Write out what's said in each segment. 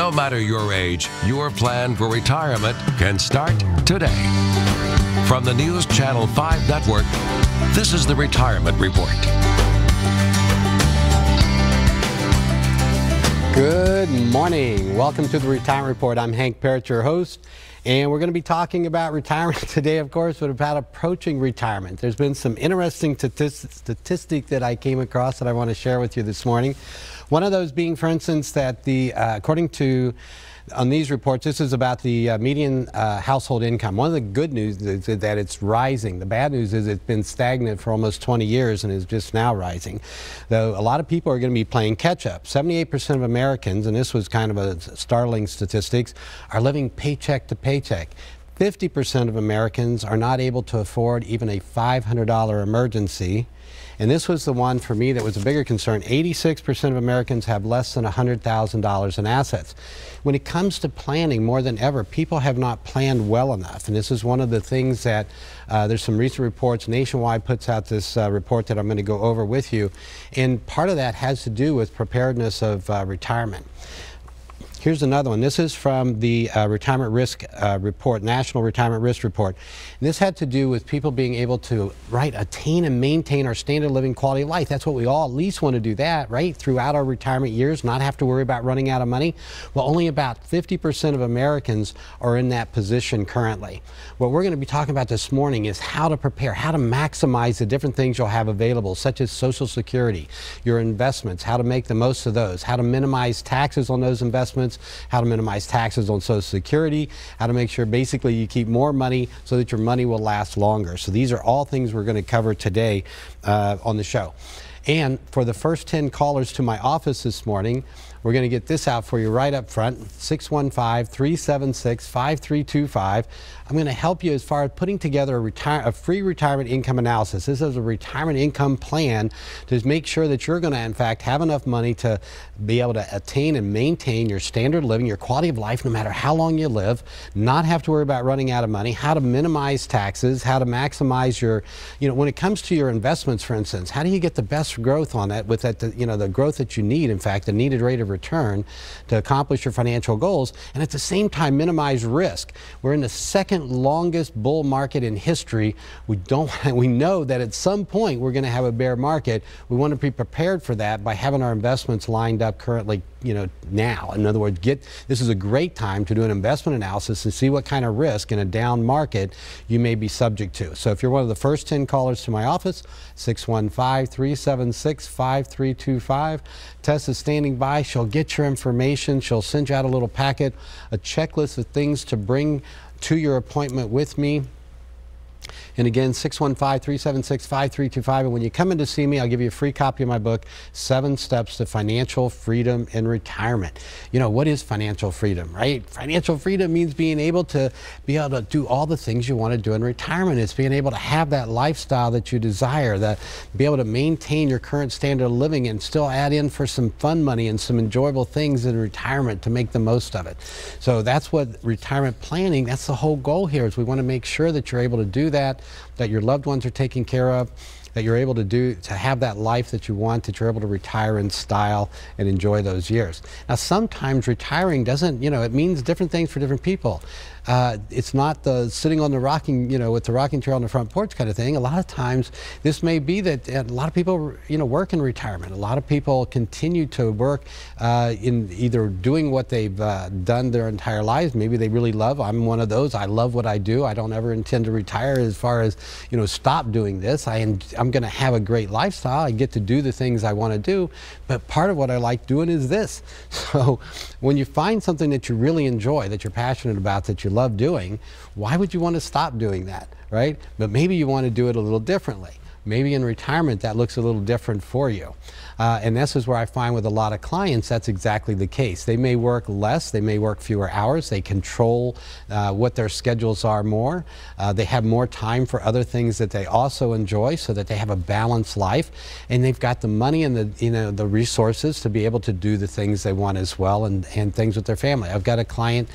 No matter your age, your plan for retirement can start today. From the News Channel 5 Network, this is the Retirement Report. Good morning. Welcome to the Retirement Report. I'm Hank Parrott, your host, and we're going to be talking about retirement today, of course, but about approaching retirement. There's been some interesting statistic that I came across that I want to share with you this morning. One of those being, for instance, that according to on these reports, this is about the median household income. One of the good news is that it's rising. The bad news is it's been stagnant for almost 20 years and is just now rising. Though a lot of people are going to be playing catch up. 78% of Americans, and this was kind of a startling statistics, are living paycheck to paycheck. 50% of Americans are not able to afford even a $500 emergency. And this was the one for me that was a bigger concern. 86% of Americans have less than $100,000 in assets. When it comes to planning, more than ever, people have not planned well enough. And this is one of the things that there's some recent reports. Nationwide puts out this report that I'm going to go over with you. And part of that has to do with preparedness of retirement. Here's another one. This is from the Retirement Risk Report, National Retirement Risk Report. And this had to do with people being able to, attain and maintain our standard living quality of life. That's what we all at least want to do that, right? Throughout our retirement years, not have to worry about running out of money. Well, only about 50% of Americans are in that position currently. What we're going to be talking about this morning is how to prepare, how to maximize the different things you'll have available, such as Social Security, your investments, how to make the most of those, how to minimize taxes on those investments, how to minimize taxes on Social Security, how to make sure basically you keep more money so that your money will last longer. So these are all things we're going to cover today on the show. And for the first 10 callers to my office this morning, we're going to get this out for you right up front, 615-376-5325. I'm going to help you as far as putting together a free retirement income analysis. This is a retirement income plan to make sure that you're going to, in fact, have enough money to be able to attain and maintain your standard living, your quality of life, no matter how long you live, not have to worry about running out of money, how to minimize taxes, how to maximize your, when it comes to your investments, for instance, how do you get the best growth on that with that, the growth that you need, in fact, the needed rate of return to accomplish your financial goals, and at the same time minimize risk. We're in the second longest bull market in history. We know that at some point we're going to have a bear market. We want to be prepared for that by having our investments lined up currently, now. In other words, this is a great time to do an investment analysis and see what kind of risk in a down market you may be subject to. So if you're one of the first 10 callers to my office, 615-376-5325. Tess is standing by. She'll get your information. She'll send you out a little packet, a checklist of things to bring to your appointment with me. And again, 615-376-5325. And when you come in to see me, I'll give you a free copy of my book, 7 Steps to Financial Freedom in Retirement. What is financial freedom, right? Financial freedom means being able to do all the things you want to do in retirement. It's being able to have that lifestyle that you desire, be able to maintain your current standard of living and still add in for some fun money and some enjoyable things in retirement to make the most of it. So that's what retirement planning, that's the whole goal here, is we want to make sure that you're able to do that your loved ones are taken care of, that you're able to have that life that you want, that you're able to retire in style and enjoy those years. Now, sometimes retiring doesn't, it means different things for different people. It's not the sitting on the rocking, with the rocking chair on the front porch kind of thing. A lot of times this may be that a lot of people, work in retirement. A lot of people continue to work in either doing what they've done their entire lives. Maybe they really love. I'm one of those. I love what I do. I don't ever intend to retire as far as, stop doing this. I'm going to have a great lifestyle. I get to do the things I want to do. But part of what I like doing is this. So when you find something that you really enjoy, that you're passionate about, that you love doing, why would you want to stop doing that, right? But maybe you want to do it a little differently. Maybe in retirement that looks a little different for you. And this is where I find with a lot of clients that's exactly the case. They may work less, they may work fewer hours, they control what their schedules are more. They have more time for other things that they also enjoy so that they have a balanced life. And they've got the money and the resources to be able to do the things they want as well, and things with their family. I've got a client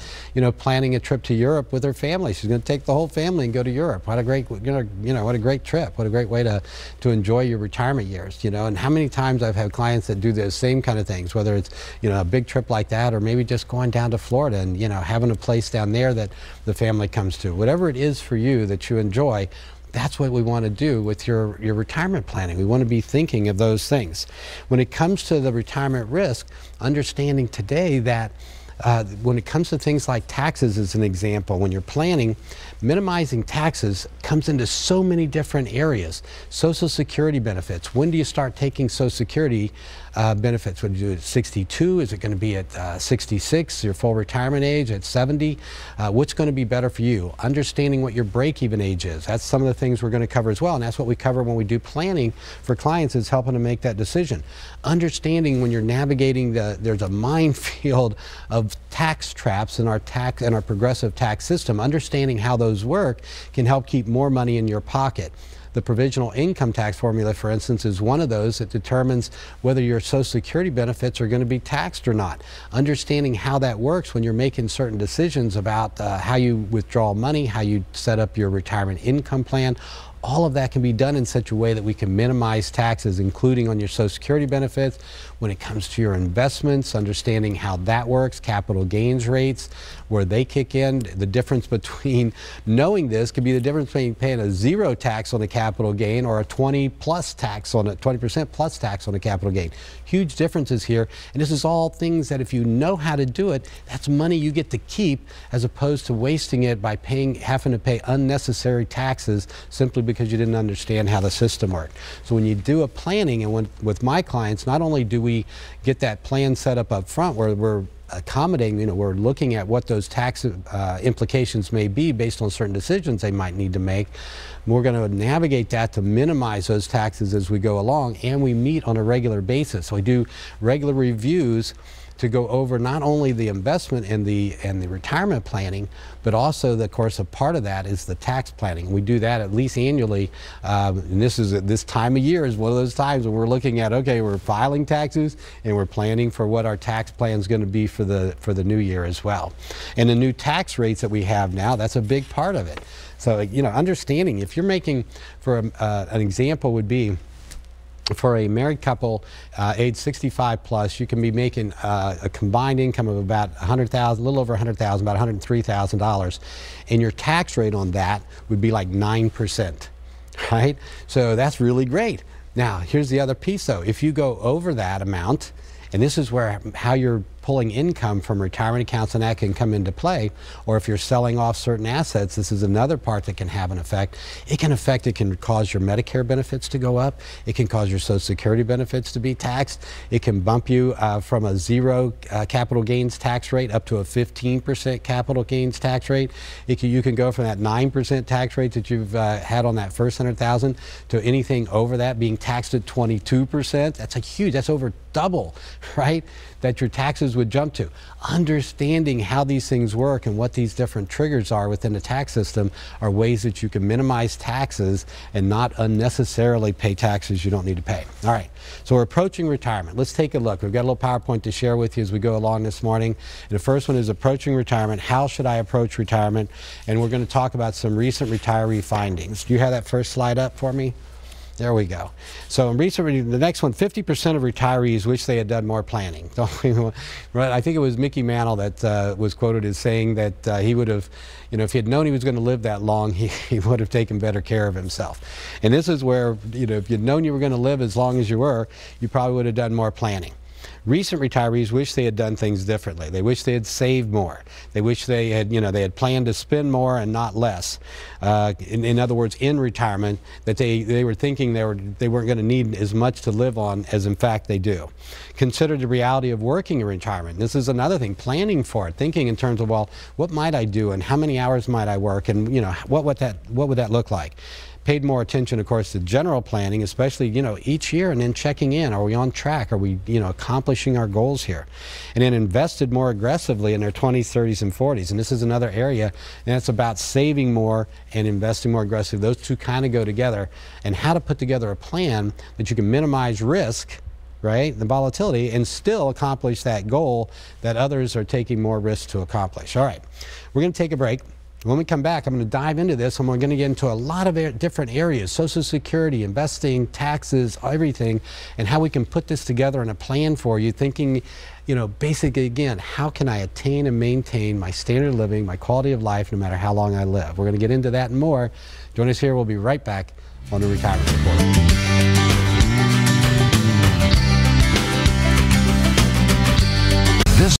planning a trip to Europe with her family. She's going to take the whole family and go to Europe. What a great what a great trip. What a great way to to enjoy your retirement years, you know. And how many times I've had clients that do the same kind of things, whether it's, you know, a big trip like that, or maybe just going down to Florida and, you know, having a place down there that the family comes to. Whatever it is for you that you enjoy, that's what we want to do with your retirement planning. We want to be thinking of those things. When it comes to the retirement risk, understanding today that when it comes to things like taxes, as an example, when you're planning, minimizing taxes comes into so many different areas. Social Security benefits. When do you start taking Social Security benefits? Would you do it at 62? Is it going to be at 66, your full retirement age, at 70? What's going to be better for you? Understanding what your break-even age is. That's some of the things we're going to cover as well, and that's what we cover when we do planning for clients, is helping to make that decision. Understanding when you're navigating there's a minefield of tax traps in our progressive tax system. Understanding how those work can help keep more money in your pocket. The provisional income tax formula, for instance, is one of those that determines whether your Social Security benefits are going to be taxed or not. Understanding how that works when you're making certain decisions about how you withdraw money, how you set up your retirement income plan. All of that can be done in such a way that we can minimize taxes, including on your Social Security benefits. When it comes to your investments, understanding how that works, capital gains rates, where they kick in. The difference between knowing this could be the difference between paying a 0 tax on a capital gain or a 20% plus tax on a capital gain. Huge differences here, and this is all things that if you know how to do it, that's money you get to keep, as opposed to wasting it by having to pay unnecessary taxes simply because you didn't understand how the system worked. So when you do a planning, and with my clients, not only do we get that plan set up front where we're accommodating, you know, we're looking at what those tax implications may be based on certain decisions they might need to make. We're going to navigate that to minimize those taxes as we go along, and we meet on a regular basis. So we do regular reviews to go over not only the investment and the retirement planning, but also, of course, a part of that is the tax planning. We do that at least annually, and this time of year is one of those times when we're looking at, okay, we're filing taxes and we're planning for what our tax plan is going to be for the new year as well. And the new tax rates that we have now, that's a big part of it. So, you know, understanding, if you're making, for an example would be, for a married couple age 65 plus, you can be making a combined income of about $100,000, a little over $100,000, about $103,000, and your tax rate on that would be like 9%, right? So that's really great. Now, here's the other piece though. If you go over that amount, and this is where how you're pulling income from retirement accounts and that can come into play, or if you're selling off certain assets, this is another part that can have an effect. It can cause your Medicare benefits to go up. It can cause your Social Security benefits to be taxed. It can bump you from a 0 capital gains tax rate up to a 15% capital gains tax rate. You can go from that 9% tax rate that you've had on that first $100,000 to anything over that being taxed at 22%. That's over double, right, that your taxes would jump to. Understanding how these things work and what these different triggers are within the tax system are ways that you can minimize taxes and not unnecessarily pay taxes you don't need to pay. All right, so we're approaching retirement. Let's take a look. We've got a little PowerPoint to share with you as we go along this morning. And the first one is approaching retirement. How should I approach retirement? And we're going to talk about some recent retiree findings. Do you have that first slide up for me? There we go. So in the next one, 50% of retirees wish they had done more planning. I think it was Mickey Mantle that was quoted as saying that he would have, you know, if he had known he was going to live that long, he would have taken better care of himself. And this is where, you know, if you'd known you were going to live as long as you were, you probably would have done more planning. Recent retirees wish they had done things differently. They wish they had saved more. They wish they had, you know, they had planned to spend more and not less. In other words, in retirement, that they were thinking they weren't going to need as much to live on as in fact they do. Consider the reality of working in retirement. This is another thing, planning for it, thinking in terms of, well, what might I do and how many hours might I work, and, you know, what would that look like? Paid more attention, of course, to general planning, especially, you know, each year, and then checking in. Are we on track? Are we, you know, accomplishing our goals here? And then invested more aggressively in their 20s, 30s, and 40s. And this is another area, and it's about saving more and investing more aggressively. Those two kind of go together. And how to put together a plan that you can minimize risk, right, the volatility, and still accomplish that goal that others are taking more risk to accomplish. All right, we're going to take a break. When we come back, I'm going to dive into this, and we're going to get into a lot of different areas: Social Security, investing, taxes, everything, and how we can put this together in a plan for you, thinking, basically, again, how can I attain and maintain my standard of living, my quality of life, no matter how long I live? We're going to get into that and more. Join us here. We'll be right back on the Retirement Report.